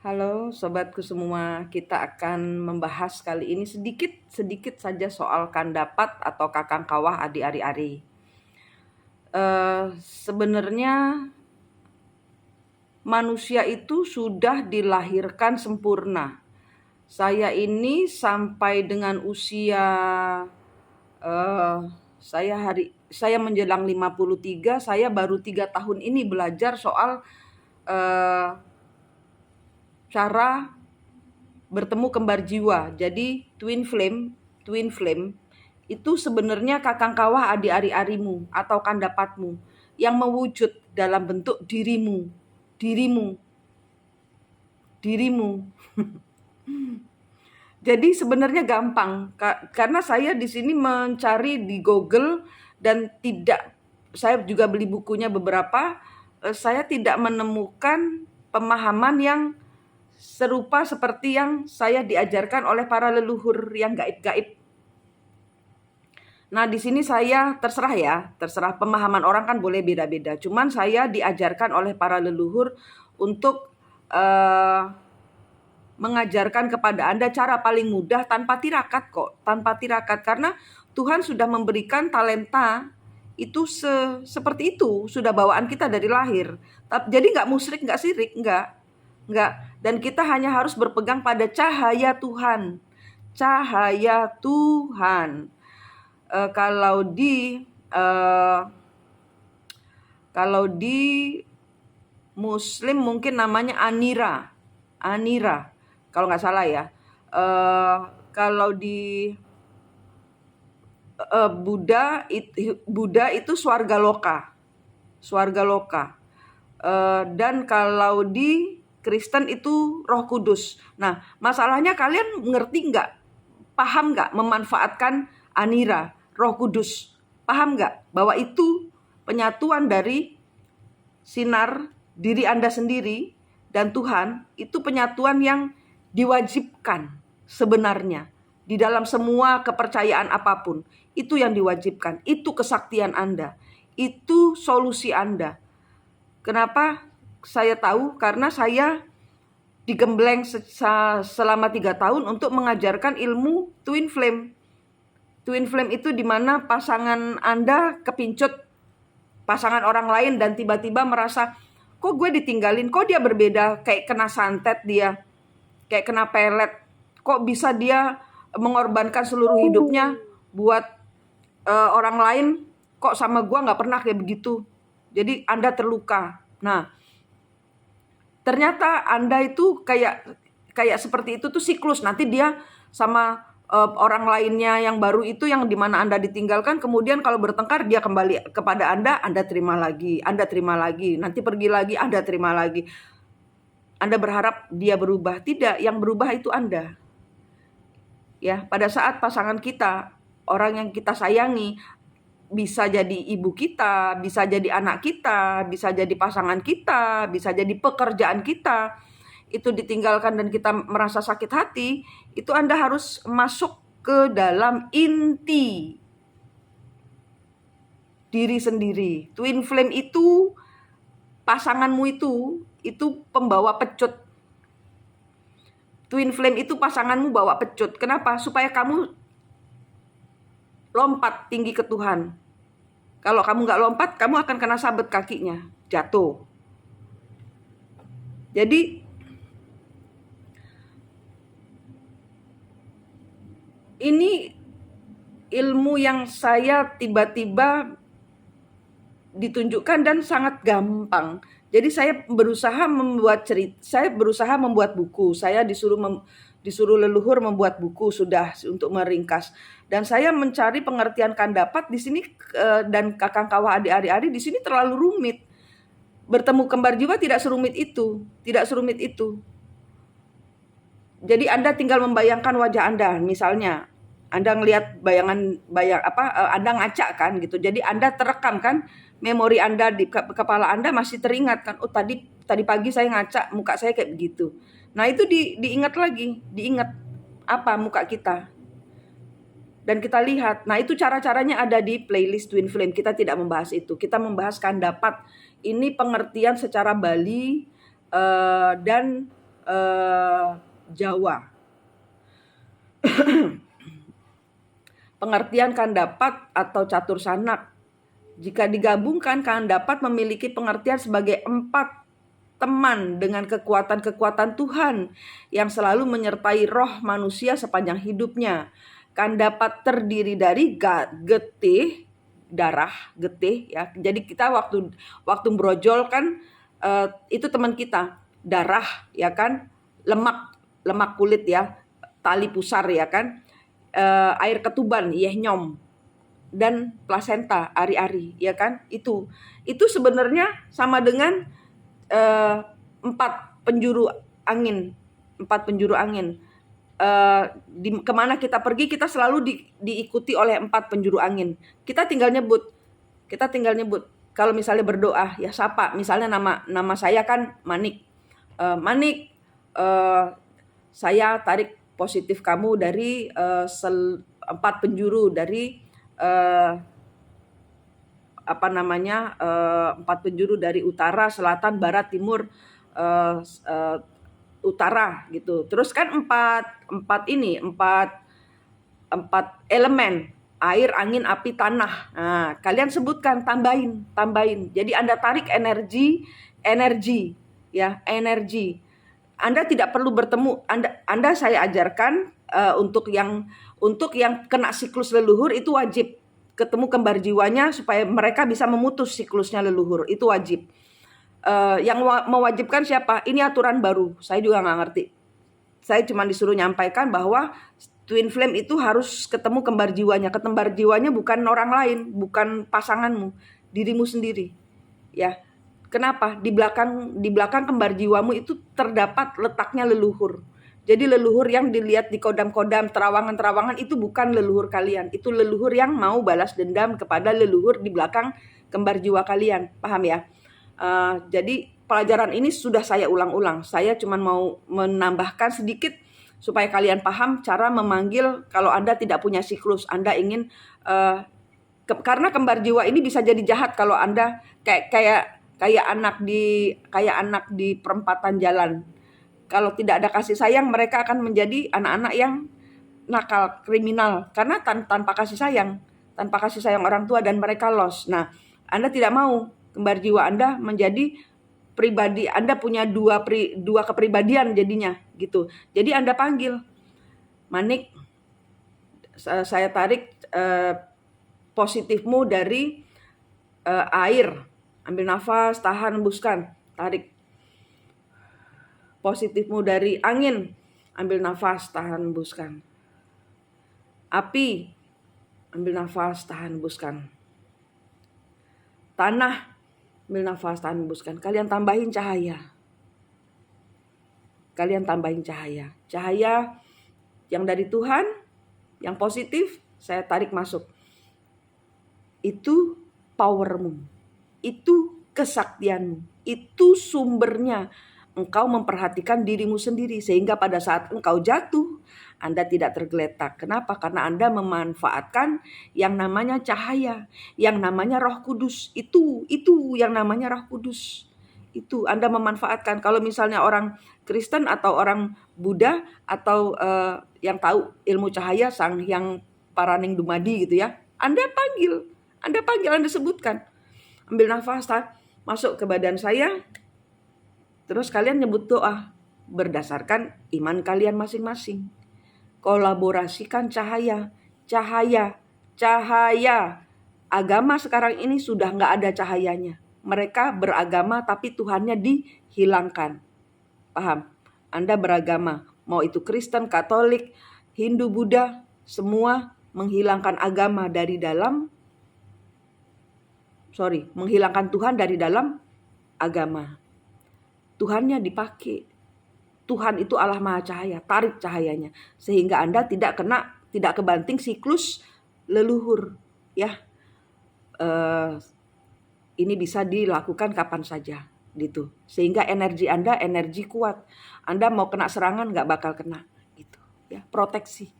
Halo sobatku semua, kita akan membahas kali ini sedikit saja soal kandapat atau kakang kawah adi ari-ari. Sebenarnya manusia itu sudah dilahirkan sempurna. Saya ini sampai dengan usia eh, saya menjelang 53, saya baru 3 tahun ini belajar soal eh, cara bertemu kembar jiwa. Jadi twin flame itu sebenarnya kakang kawah adik ari-arimu atau kandapatmu yang mewujud dalam bentuk dirimu, dirimu, dirimu. Jadi sebenarnya gampang karena saya di sini mencari di Google dan saya juga beli bukunya beberapa, saya tidak menemukan pemahaman yang serupa seperti yang saya diajarkan oleh para leluhur yang gaib-gaib. Nah, di sini saya terserah pemahaman orang kan boleh beda-beda. Cuman saya diajarkan oleh para leluhur untuk mengajarkan kepada Anda cara paling mudah tanpa tirakat kok, tanpa tirakat karena Tuhan sudah memberikan talenta itu seperti itu, sudah bawaan kita dari lahir. Jadi nggak musyrik, nggak sirik, nggak. Dan kita hanya harus berpegang pada cahaya Tuhan, cahaya Tuhan. Eh, kalau di eh, kalau di Muslim mungkin namanya Anira, kalau nggak salah ya. Eh, kalau di Buddha itu swarga loka. Dan kalau di Kristen itu Roh Kudus. Nah, masalahnya kalian ngerti nggak? Paham nggak memanfaatkan Anira, Roh Kudus? Paham nggak bahwa itu penyatuan dari sinar diri Anda sendiri dan Tuhan, itu penyatuan yang diwajibkan sebenarnya di dalam semua kepercayaan apapun. Itu yang diwajibkan, itu kesaktian Anda, itu solusi Anda. Kenapa saya tahu? Karena saya digembleng selama 3 tahun untuk mengajarkan ilmu twin flame. Twin flame itu di mana pasangan Anda kepincut pasangan orang lain dan tiba-tiba merasa, kok gue ditinggalin, kok dia berbeda, kayak kena santet dia, kayak kena pelet, kok bisa dia mengorbankan seluruh hidupnya buat orang lain, kok sama gue nggak pernah kayak begitu. Jadi Anda terluka. Nah, ternyata Anda itu kayak seperti itu tuh siklus. Nanti dia sama orang lainnya yang baru itu yang dimana Anda ditinggalkan, kemudian kalau bertengkar dia kembali kepada Anda terima lagi, nanti pergi lagi, Anda terima lagi. Anda berharap dia berubah. Tidak, yang berubah itu Anda. Ya, pada saat pasangan kita, orang yang kita sayangi, bisa jadi ibu kita, bisa jadi anak kita, bisa jadi pasangan kita, bisa jadi pekerjaan kita, itu ditinggalkan dan kita merasa sakit hati, itu Anda harus masuk ke dalam inti diri sendiri. Twin flame itu, pasanganmu itu pembawa pecut. Twin flame itu pasanganmu bawa pecut. Kenapa? Supaya kamu lompat tinggi ke Tuhan. Kalau kamu nggak lompat, kamu akan kena sabet kakinya, jatuh. Jadi ini ilmu yang saya tiba-tiba ditunjukkan dan sangat gampang. Jadi saya berusaha membuat buku. Saya disuruh leluhur membuat buku sudah untuk meringkas. Dan saya mencari pengertian kandapat di sini dan kakang kawah adik-adik di sini terlalu rumit. Bertemu kembar jiwa tidak serumit itu. Jadi Anda tinggal membayangkan wajah Anda, misalnya Anda ngelihat Anda ngacak kan gitu. Jadi Anda terekam kan, memori Anda di kepala Anda masih teringat kan. Oh tadi pagi saya ngacak, muka saya kayak begitu. Nah itu diingat lagi, diingat apa muka kita. Dan kita lihat, nah itu cara-caranya ada di playlist Twin Flame. Kita tidak membahas itu, kita membahas kandapat. Ini pengertian secara Bali dan Jawa. Pengertian kan dapat atau catur sanak, jika digabungkan kan dapat memiliki pengertian sebagai 4 teman dengan kekuatan-kekuatan Tuhan yang selalu menyertai roh manusia sepanjang hidupnya. Kan dapat terdiri dari getih, darah, getih ya. Jadi kita waktu brojol kan itu teman kita, darah ya kan, lemak kulit ya, tali pusar ya kan, air ketuban, yehnyom, dan plasenta, ari-ari ya kan. Itu sebenarnya sama dengan 4 penjuru angin. Kemana kita pergi kita selalu diikuti oleh 4 penjuru angin. Kita tinggal nyebut. Kalau misalnya berdoa ya sapa, misalnya nama saya kan Manik. Manik, saya tarik positif kamu dari 4 penjuru, dari 4 penjuru dari utara, selatan, barat, timur, utara gitu. Terus kan 4 elemen, air, angin, api, tanah. Nah, kalian sebutkan, tambahin. Jadi Anda tarik energi ya, energi. Anda tidak perlu bertemu. Anda saya ajarkan untuk yang kena siklus leluhur itu wajib ketemu kembar jiwanya supaya mereka bisa memutus siklusnya leluhur, itu wajib. Yang mewajibkan siapa? Ini aturan baru, saya juga nggak ngerti. Saya cuma disuruh nyampaikan bahwa twin flame itu harus ketemu kembar jiwanya. Kembar jiwanya bukan orang lain, bukan pasanganmu, dirimu sendiri. Ya, kenapa? Di belakang kembar jiwamu itu terdapat letaknya leluhur. Jadi leluhur yang dilihat di kodam-kodam, terawangan-terawangan itu bukan leluhur kalian. Itu leluhur yang mau balas dendam kepada leluhur di belakang kembar jiwa kalian. Paham ya? Jadi pelajaran ini sudah saya ulang-ulang. Saya cuma mau menambahkan sedikit supaya kalian paham cara memanggil kalau Anda tidak punya siklus. Anda ingin karena kembar jiwa ini bisa jadi jahat kalau Anda kayak anak di perempatan jalan. Kalau tidak ada kasih sayang, mereka akan menjadi anak-anak yang nakal, kriminal. Karena tanpa kasih sayang orang tua, dan mereka lost. Nah, Anda tidak mau kembar jiwa Anda menjadi pribadi, Anda punya dua kepribadian jadinya gitu. Jadi Anda panggil, Manik, saya tarik positifmu dari air. Ambil nafas, tahan, hembuskan, tarik. Positifmu dari angin, ambil nafas, tahan, hembuskan. Api, ambil nafas, tahan, hembuskan. Tanah, ambil nafas, tahan, hembuskan. Kalian tambahin cahaya. Cahaya yang dari Tuhan, yang positif, saya tarik masuk. Itu powermu, itu kesaktianmu, itu sumbernya. Engkau memperhatikan dirimu sendiri sehingga pada saat engkau jatuh, Anda tidak tergeletak. Kenapa? Karena Anda memanfaatkan yang namanya cahaya, yang namanya Roh Kudus. Itu yang namanya Roh Kudus. Itu Anda memanfaatkan. Kalau misalnya orang Kristen atau orang Buddha atau yang tahu ilmu cahaya, Sang Hyang Paraning Dumadi gitu ya, Anda panggil, Anda sebutkan. Ambil nafas, masuk ke badan saya. Terus kalian nyebut doa berdasarkan iman kalian masing-masing. Kolaborasikan cahaya. Agama sekarang ini sudah nggak ada cahayanya. Mereka beragama tapi Tuhannya dihilangkan. Paham? Anda beragama, mau itu Kristen, Katolik, Hindu, Buddha, semua menghilangkan agama dari dalam, menghilangkan Tuhan dari dalam agama. Tuhannya dipakai. Tuhan itu Allah Maha Cahaya, tarik cahayanya sehingga Anda tidak kebanting siklus leluhur, ya. Ini bisa dilakukan kapan saja gitu. Sehingga energi Anda energi kuat. Anda mau kena serangan nggak bakal kena gitu, ya. Proteksi.